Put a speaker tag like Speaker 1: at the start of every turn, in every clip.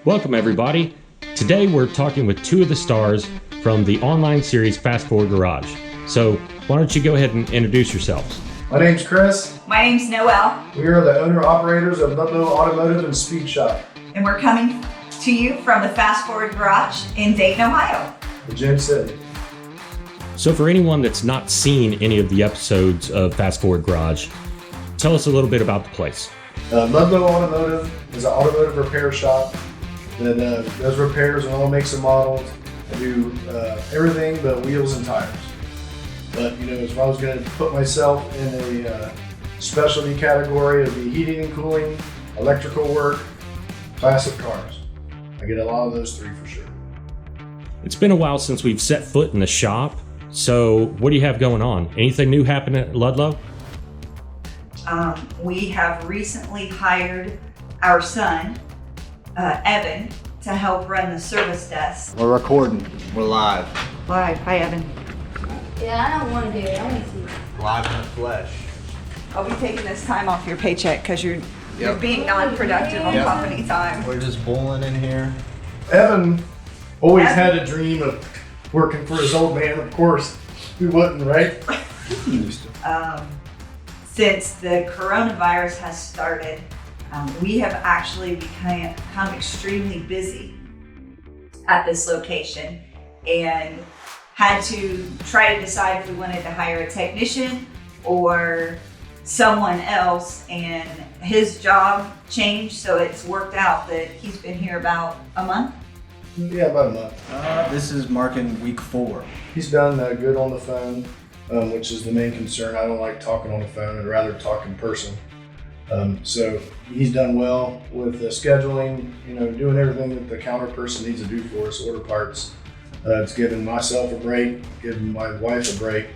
Speaker 1: Welcome everybody. Today we're talking with two of the stars from the online series Fast Forward Garage. So why don't you go ahead and introduce yourselves?
Speaker 2: My name's Chris.
Speaker 3: My name's Noël.
Speaker 2: We are the owner-operators of Ludlow Automotive and Speed Shop.
Speaker 3: And we're coming to you from the Fast Forward Garage in Dayton, Ohio.
Speaker 2: The Gym City.
Speaker 1: So for anyone that's not seen any of the episodes of Fast Forward Garage, tell us a little bit about the place.
Speaker 2: Ludlow Automotive is an automotive repair shop that does repairs on all makes and models. I do everything but wheels and tires. But you know, if I was going to put myself in a specialty category, it'd be heating and cooling, electrical work, classic cars. I get a lot of those three for sure.
Speaker 1: It's been a while since we've set foot in the shop. So what do you have going on? Anything new happening at Ludlow?
Speaker 3: We have recently hired our son, Evan, to help run the service desk.
Speaker 4: We're recording. We're live.
Speaker 3: Live. Hi, Evan.
Speaker 5: Yeah, I don't want to do it. I want to see it.
Speaker 4: Live in the flesh.
Speaker 3: I'll be taking this time off your paycheck because you're
Speaker 4: Yep.
Speaker 3: being non-productive on
Speaker 4: Yep.
Speaker 3: company time.
Speaker 4: We're just bowling in here.
Speaker 2: Evan always had a dream of working for his old man. Of course, who wouldn't, right?
Speaker 3: Since the coronavirus has started, we have actually become extremely busy at this location and had to try to decide if we wanted to hire a technician or someone else, and his job changed, so it's worked out that he's been here about a month.
Speaker 2: Yeah, about a month.
Speaker 4: This is marking week 4.
Speaker 2: He's done good on the phone, which is the main concern. I don't like talking on the phone. I'd rather talk in person. So he's done well with scheduling, you know, doing everything that the counter person needs to do for us, order parts. It's given myself a break, given my wife a break.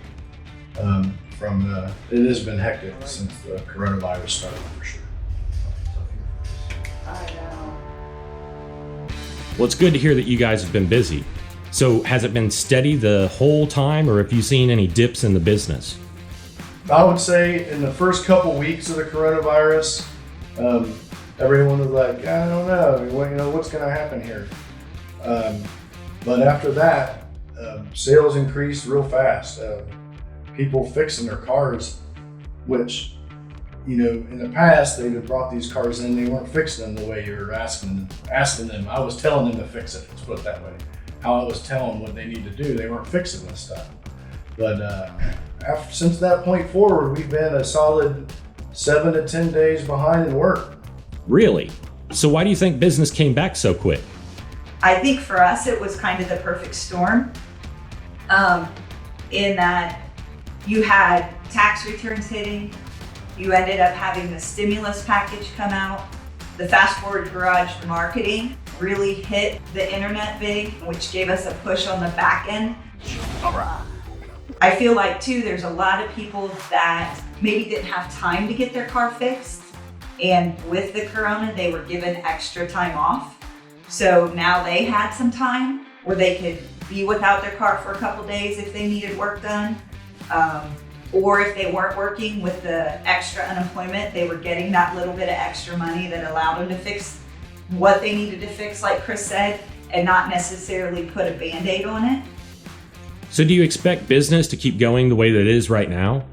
Speaker 2: It has been hectic since the coronavirus started for sure.
Speaker 3: I know.
Speaker 1: Well, it's good to hear that you guys have been busy. So has it been steady the whole time, or have you seen any dips in the business?
Speaker 2: I would say in the first couple weeks of the coronavirus, everyone was like, I don't know, what's going to happen here? But after that, sales increased real fast. People fixing their cars, which, you know, in the past they'd have brought these cars in, they weren't fixing them the way you were asking them. I was telling them to fix it, let's put it that way. How I was telling them what they need to do, they weren't fixing this stuff. But since that point forward, we've been a solid 7 to 10 days behind in work.
Speaker 1: Really? So why do you think business came back so quick?
Speaker 3: I think for us it was kind of the perfect storm, in that you had tax returns hitting, you ended up having the stimulus package come out, the Fast Forward Garage marketing really hit the internet big, which gave us a push on the back end. I feel like too, there's a lot of people that maybe didn't have time to get their car fixed, and with the corona, they were given extra time off. So now they had some time where they could be without their car for a couple days if they needed work done. Or if they weren't working with the extra unemployment, they were getting that little bit of extra money that allowed them to fix what they needed to fix, like Chris said, and not necessarily put a Band-Aid on it.
Speaker 1: So do you expect business to keep going the way that it is right now?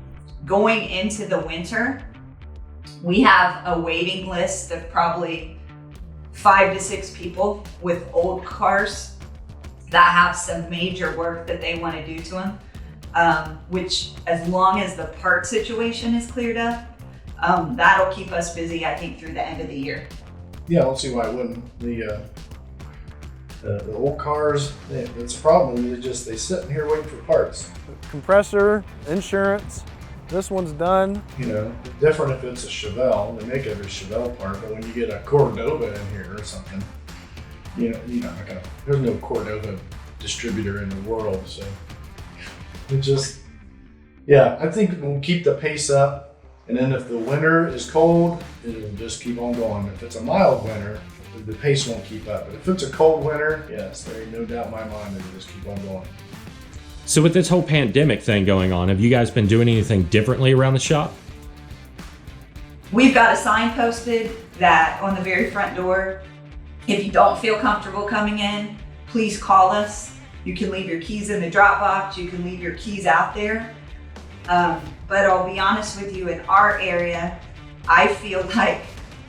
Speaker 3: Going into the winter, we have a waiting list of probably 5 to 6 people with old cars that have some major work that they want to do to them. Which, as long as the part situation is cleared up, that'll keep us busy, I think, through the end of the year.
Speaker 2: Yeah, I don't see why it wouldn't. The old cars, it's a problem. They sit in here waiting for parts.
Speaker 6: Compressor, insurance, this one's done.
Speaker 2: You know, different if it's a Chevelle. They make every Chevelle part, but when you get a Cordova in here or something, you know, you're not gonna. There's no Cordova distributor in the world, so. It just, yeah, I think we'll keep the pace up, and then if the winter is cold, it'll just keep on going. If it's a mild winter, the pace won't keep up. But if it's a cold winter, yes, there ain't no doubt in my mind that it'll just keep on going.
Speaker 1: So with this whole pandemic thing going on, have you guys been doing anything differently around the shop?
Speaker 3: We've got a sign posted that on the very front door If you don't feel comfortable coming in, please call us. You can leave your keys in the drop box. You can leave your keys out there. But I'll be honest with you, in our area, I feel like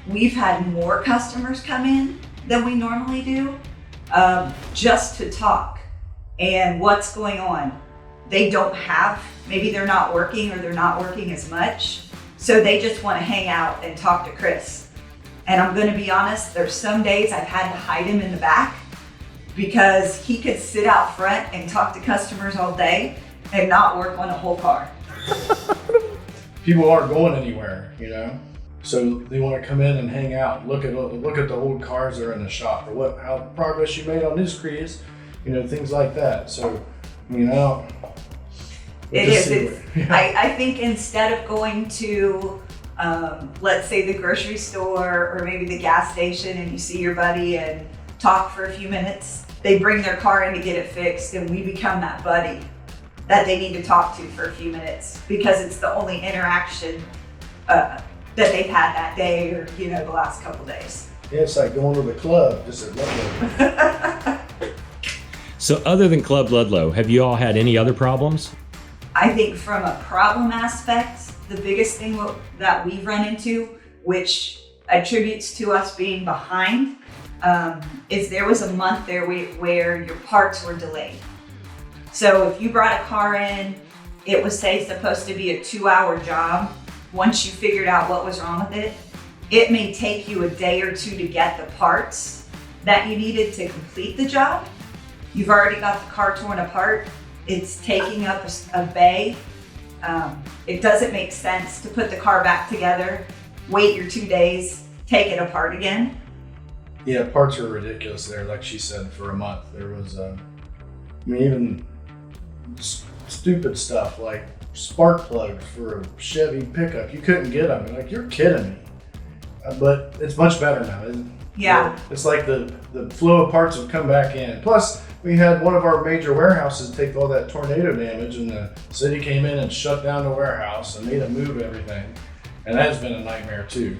Speaker 3: we've had more customers come in than we normally do, just to talk and what's going on. They don't have, maybe they're not working or they're not working as much, so they just want to hang out and talk to Chris. And I'm going to be honest, there's some days I've had to hide him in the back because he could sit out front and talk to customers all day and not work on a whole car.
Speaker 2: People aren't going anywhere, you know, so they want to come in and hang out, look at the old cars that are in the shop, or how progress you made on this Chris, you know, things like that. So, you know,
Speaker 3: I think instead of going to, let's say the grocery store or maybe the gas station, and you see your buddy and talk for a few minutes, they bring their car in to get it fixed, and we become that buddy that they need to talk to for a few minutes because it's the only interaction that they've had that day or, you know, the last couple days.
Speaker 2: Yeah, it's like going to the club, just at Ludlow.
Speaker 1: So other than Club Ludlow, have you all had any other problems?
Speaker 3: I think from a problem aspect, the biggest thing that we've run into, which attributes to us being behind, is there was a month there where your parts were delayed. So if you brought a car in, it was supposed to be a 2-hour job. Once you figured out what was wrong with it, it may take you a day or two to get the parts that you needed to complete the job. You've already got the car torn apart. It's taking up a bay. It doesn't make sense to put the car back together, wait your 2 days, take it apart again.
Speaker 2: Yeah, parts are ridiculous there. Like she said, for a month, there was, even stupid stuff like spark plugs for a Chevy pickup. You couldn't get them. Like, you're kidding me. But it's much better now.
Speaker 3: Yeah.
Speaker 2: It's like the flow of parts have come back in. Plus, we had one of our major warehouses take all that tornado damage, and the city came in and shut down the warehouse and made them move everything. And that's been a nightmare too.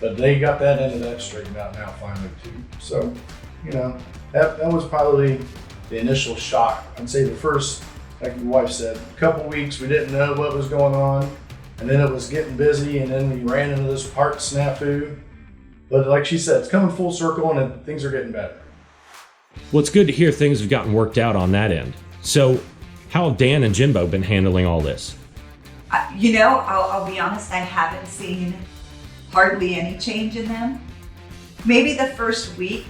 Speaker 2: But they got that end of that straightened out now finally too. So, you know, that was probably the initial shock. I'd say the first, like your wife said, a couple weeks we didn't know what was going on, and then it was getting busy, and then we ran into this part snafu. But like she said, it's coming full circle and things are getting better.
Speaker 1: Well, it's good to hear things have gotten worked out on that end. So how have Dan and Jimbo been handling all this?
Speaker 3: You know, I'll be honest, I haven't seen hardly any change in them. Maybe the first week,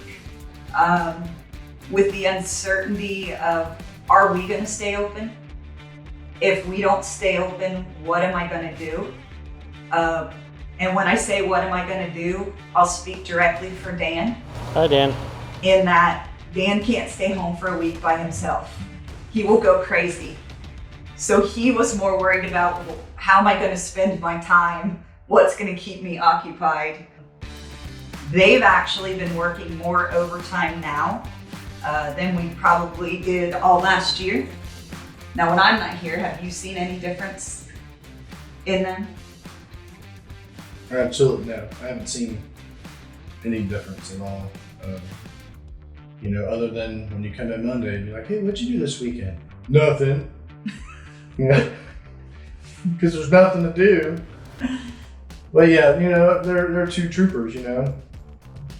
Speaker 3: with the uncertainty of, are we gonna stay open? If we don't stay open, what am I gonna do? And when I say what am I gonna do, I'll speak directly for Dan.
Speaker 1: Hi, Dan.
Speaker 3: In that Dan can't stay home for a week by himself. He will go crazy. So he was more worried about, how am I gonna spend my time? What's gonna keep me occupied? They've actually been working more overtime now than we probably did all last year. Now, when I'm not here, have you seen any difference in them?
Speaker 2: Absolutely no. I haven't seen any difference at all. You know, other than when you come in Monday and you're like, hey, what'd you do this weekend? Nothing. Yeah, because there's nothing to do. But yeah, you know, they're two troopers, you know.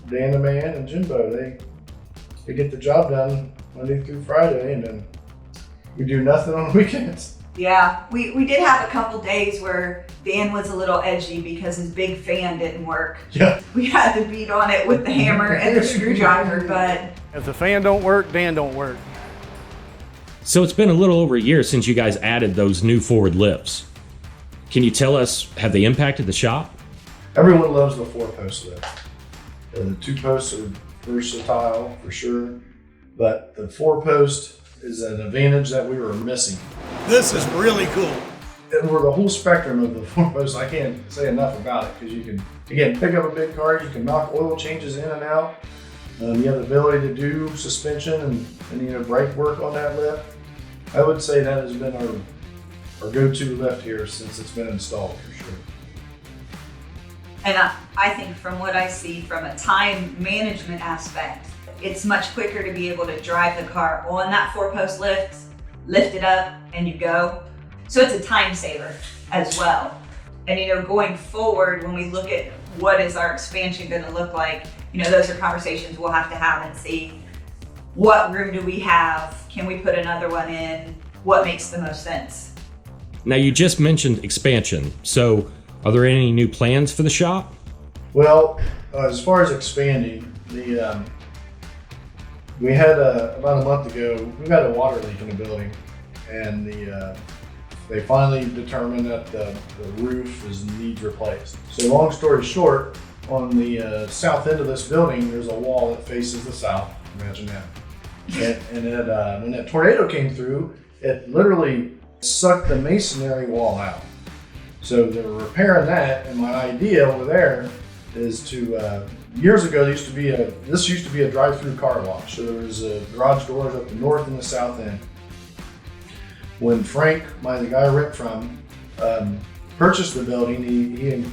Speaker 2: Dan the man and Jimbo, they get the job done Monday through Friday, and then we do nothing on the weekends.
Speaker 3: Yeah, we did have a couple days where Dan was a little edgy because his big fan didn't work.
Speaker 2: Yeah.
Speaker 3: We had to beat on it with the hammer and the screwdriver, but
Speaker 6: If the fan don't work, Dan don't work.
Speaker 1: So it's been a little over a year since you guys added those new forward lifts. Can you tell us, have they impacted the shop?
Speaker 2: Everyone loves the 4-post lift. The 2-posts are versatile for sure, but the 4-post is an advantage that we were missing.
Speaker 7: This is really cool.
Speaker 2: And we're the whole spectrum of the 4-post. I can't say enough about it because you can, again, pick up a big car, you can knock oil changes in and out. You have the ability to do suspension and you know, brake work on that lift. I would say that has been our go-to lift here since it's been installed for sure.
Speaker 3: And I think from what I see from a time management aspect, it's much quicker to be able to drive the car on that 4-post lift it up, and you go. So it's a time saver as well. And going forward, when we look at what is our expansion going to look like, those are conversations we'll have to have and see what room do we have? Can we put another one in? What makes the most sense?
Speaker 1: Now, you just mentioned expansion. So are there any new plans for the shop?
Speaker 2: Well, as far as expanding, we had about a month ago, we had a water leak in the building, and they finally determined that the roof needs replaced. So long story short, on the south end of this building, there's a wall that faces the south. Imagine that. And when that tornado came through, it literally sucked the masonry wall out. So they're repairing that, and my idea over there is to, years ago, this used to be a drive-through car wash. So there was garage doors up the north and the south end. When Frank, the guy I rent from, purchased the building, he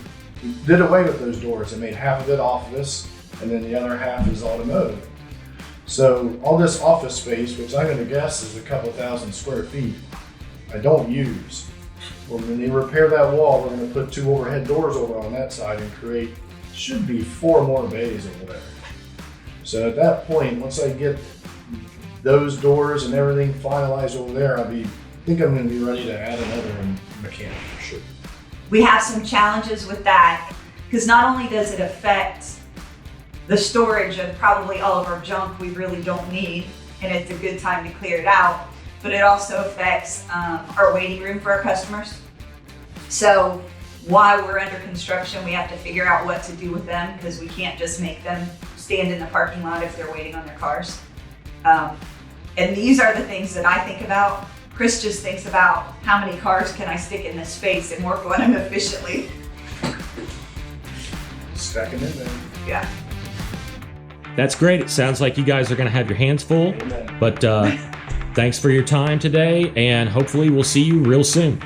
Speaker 2: did away with those doors and made half of it office, and then the other half is automotive. So all this office space, which I'm going to guess is a couple thousand square feet, I don't use. Well, when they repair that wall, we're going to put 2 overhead doors over on that side and create, should be 4 more bays over there. So at that point, once I get those doors and everything finalized over there, I think I'm going to be ready to add another mechanic for sure.
Speaker 3: We have some challenges with that because not only does it affect the storage of probably all of our junk we really don't need, and it's a good time to clear it out, but it also affects our waiting room for our customers. So while we're under construction, we have to figure out what to do with them because we can't just make them stand in the parking lot if they're waiting on their cars. And these are the things that I think about. Chris just thinks about how many cars can I stick in this space and work on them efficiently.
Speaker 2: Stack them in there.
Speaker 3: Yeah.
Speaker 1: That's great. It sounds like you guys are going to have your hands full.
Speaker 2: Amen.
Speaker 1: But thanks for your time today, and hopefully we'll see you real soon.